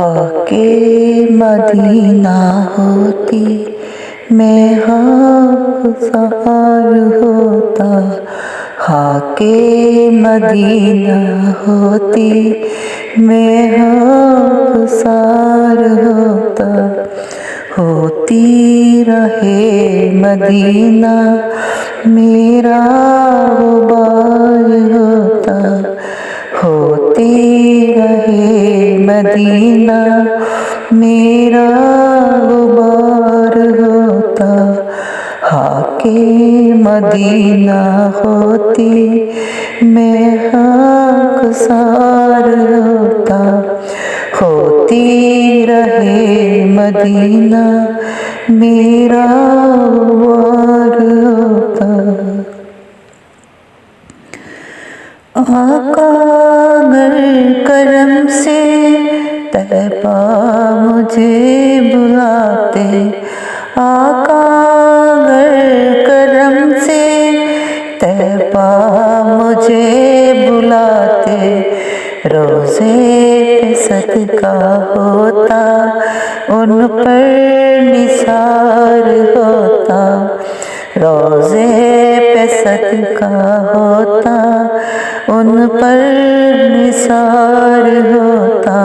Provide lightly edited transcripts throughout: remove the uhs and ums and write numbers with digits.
हाके Medina होती मैं हाकसार होता। हाके मदीना होती मैं हाकसार होता। होती रहे मदीना मेरा गुबार होता। होती रहे मदीना मेरा गुबार होता। हाके मदीना होती मैं हाकसार होता। होती रहे मदीना मेरा गुबार होता। आका अगर करम से तैबा मुझे बुलाते। आका अगर करम से तैबा मुझे बुलाते। रोज़े पे सदका होता उन पर निसार होता। रोज़े पे सदका होता उन पर निसार होता।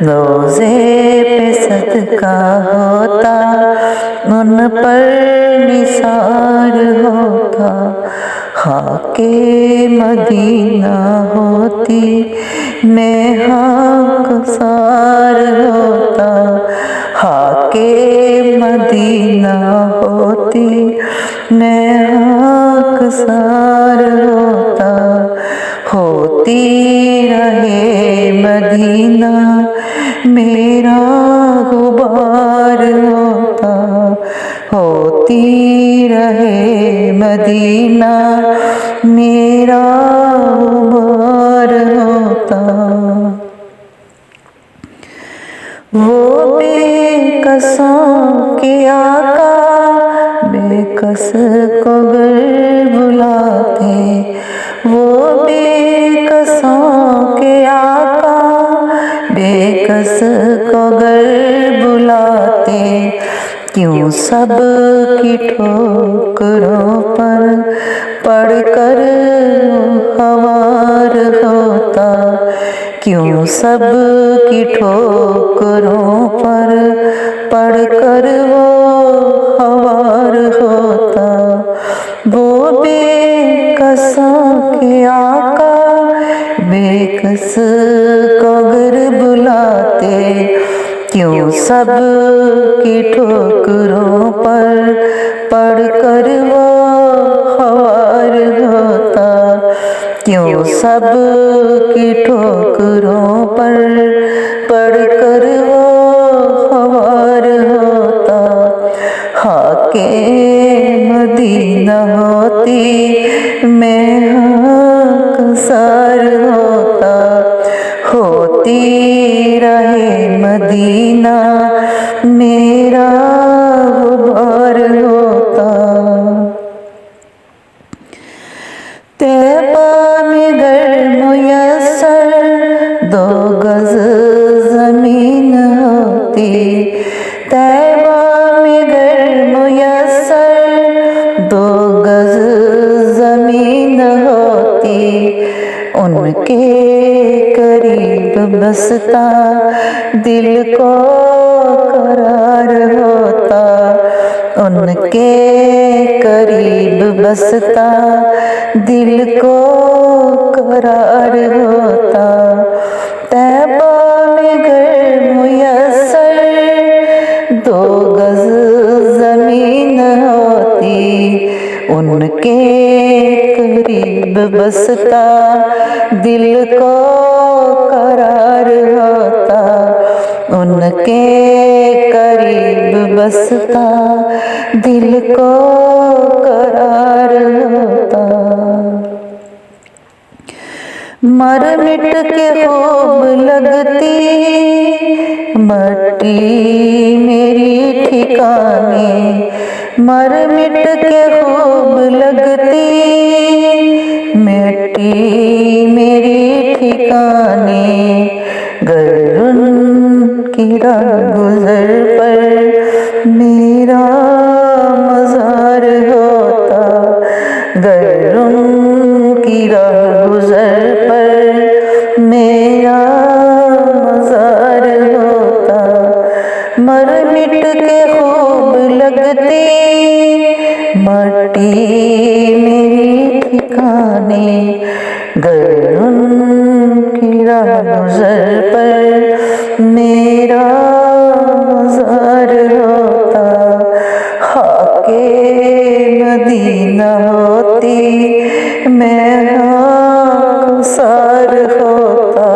रोज़े पे सदका होता उन पर निसार होता। हाके मदीना होती मैं हाकसार होता। हाके मदीना होती मैं हाकसार होता। होती रहे मदीना मेरा गुबार होता। होती रहे मदीना मेरा गुबार होता। वो बेकसों के आका बेकस को गर बुलाते। वो बेकसों के आका बेकस को गर बुलाते। क्यों सब की ठोकरों पर पड़कर हवार होता। क्यों सब की ठोकरों पर पड़कर वो हवार होता। वो बेकसों के आका बेकस को गर बुलाते। क्यों सब की ठोकरों पर पड़कर वो हवार होता। क्यों सब की ठोकरों पर पड़कर वो हवार होता। हाके मदीना होती मैं हाकसार होता। होती रहे मदीना मेरा गुबार होता। तैबा में गर मुयस्सर 2 गज ज़मीन होती। तैबा में गर मुयस्सर 2 गज ज़मीन होती। उनके करीब बसता दिल को करार होता। उनके करीब बसता दिल को करार होता। तैबा में गर मुयस्सर 2 गज ज़मीन होती। उनके करीब बसता दिल को करार होता। उनके करीब बसता दिल को करार होता। मर मिट के खूब लगती मट्टी मेरी ठिकाने। मर मिट के खूब लगती मिट्टी मेरी ठिकाने। गर की राह गुजर पर मेरा मज़ार होता, गर उनकी राह गुजर पर मेरा मज़ार होता। मर मिट के खूब लगती माटी मेरी ठिकाने, गर उनकी राह गुजर पर मेरा मज़ार होता। खाके मदीना होती मैं खाकसार होता,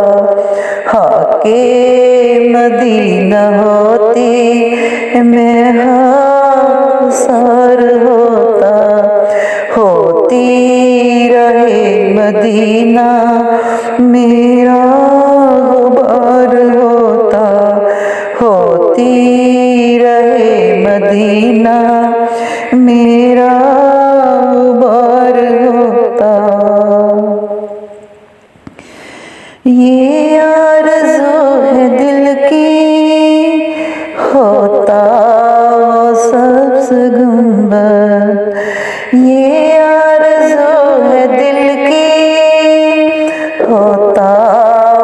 खाके मदीना होती मैं खाकसार होता। होती रहे मदीना मेरा गुबार होता, होती रहे मदीना मेरा गुबार होता। ये आरज़ू है दिल की होता वो सब्ज़ गुंबद, ये आरज़ू है दिल की होता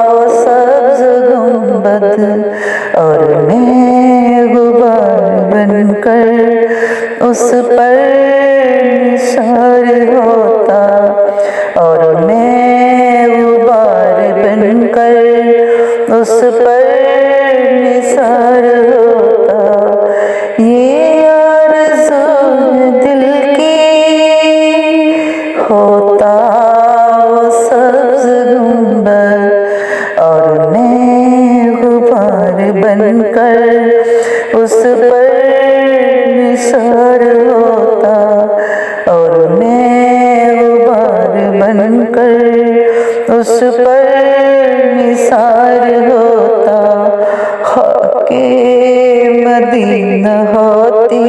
वो सब्ज़ गुंबद। और मैं गुबार बनकर उस पर निसार होता, और मैं गुबार बनकर उस पर निसार होता। ये आरज़ू है दिल की होता वो सब्ज़ गुंबद, और मैं गुबार बनकर उस पर निसार होता, और मैं गुबार बनकर उस पर निसार होता। खाके मदीना होती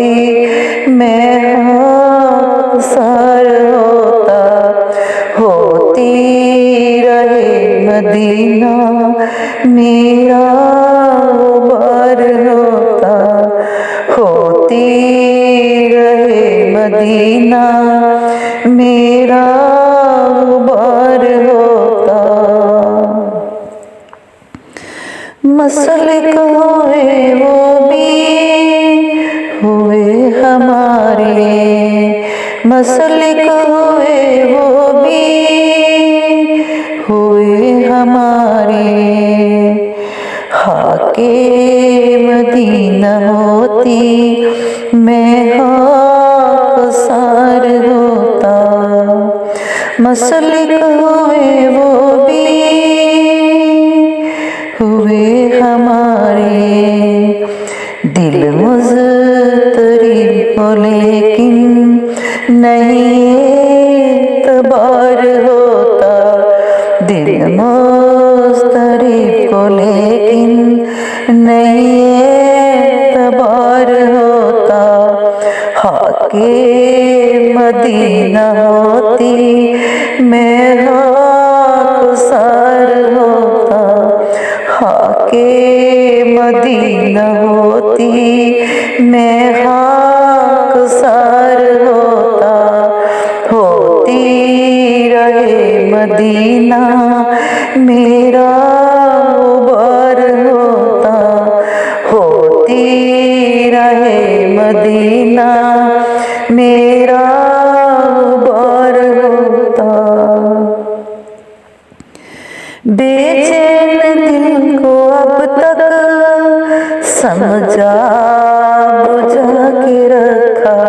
मैं खाकसार होता, होती रहे मदीना मेरा गुबार होता, होती रहे मदीना मेरा गुबार होता। मसलिक हुए वो भी हुए हमारे, मसलिक हुए वो भी हुए हमारे। खाके मदीना होती मैं खाकसार होता, मसलिक हुए वो भी हुए हमारे। दिल मुज़तरिब हो लेकिन नहीं एतबार होता, दिल मुज़तरिब हो लेकिन नहीं एतबार होता। खाके मदीना होती मैं खाकसार होता, खाके मदीना होती मैं खाकसार होता। होती रहे मदीना मेरा गुबार होता, होती रहे मदीना मेरा गुबार होता। बेचैन दिल को अब तक समझा बुझा के रखा,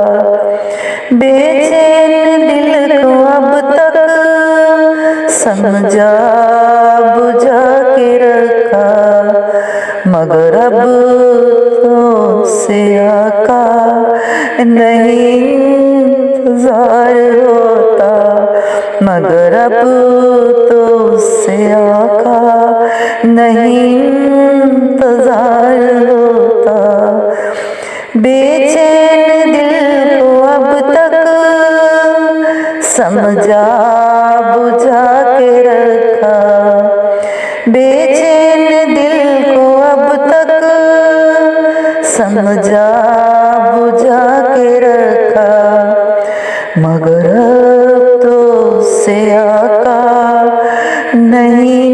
बेचैन दिल को अब तक समझा बुझा के रखा। मगर अब तो से आका नहीं इंतजार होता, मगर अब तो से आका नहीं इंतजार होता। बेचैन दिल को अब तक समझा बुझा के रखा, बेचैन दिल को अब तक समझा बुझा के रखा, मगर अब तो से आका नहीं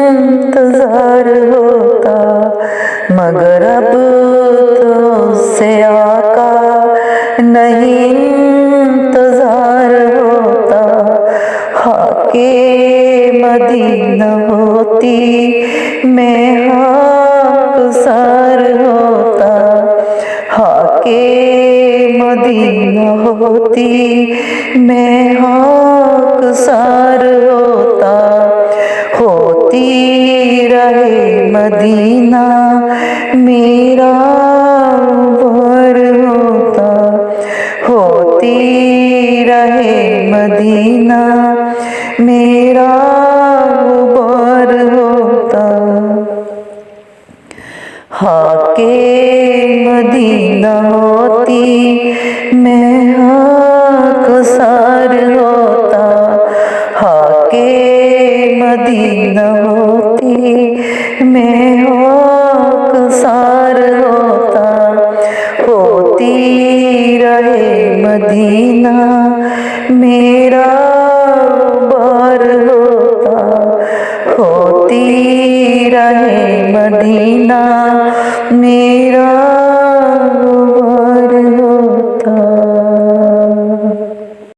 इंतजार होता, मगर अब तो से आका नहीं इंतजार होता। हाके मदीना होती मैं हाकसार होता, हाके मदीना होती मैं हाकसार होता। होती रहे मदीना मेरा वर होता, होती रहे मदीना मेरा वर होता। हाके मदीना होती मैं हाकसार होता, हाके मदीना होती मैं हाकसार होता। होती रहे मदीना मेरा बार होता, होती रहे मदीना मेरा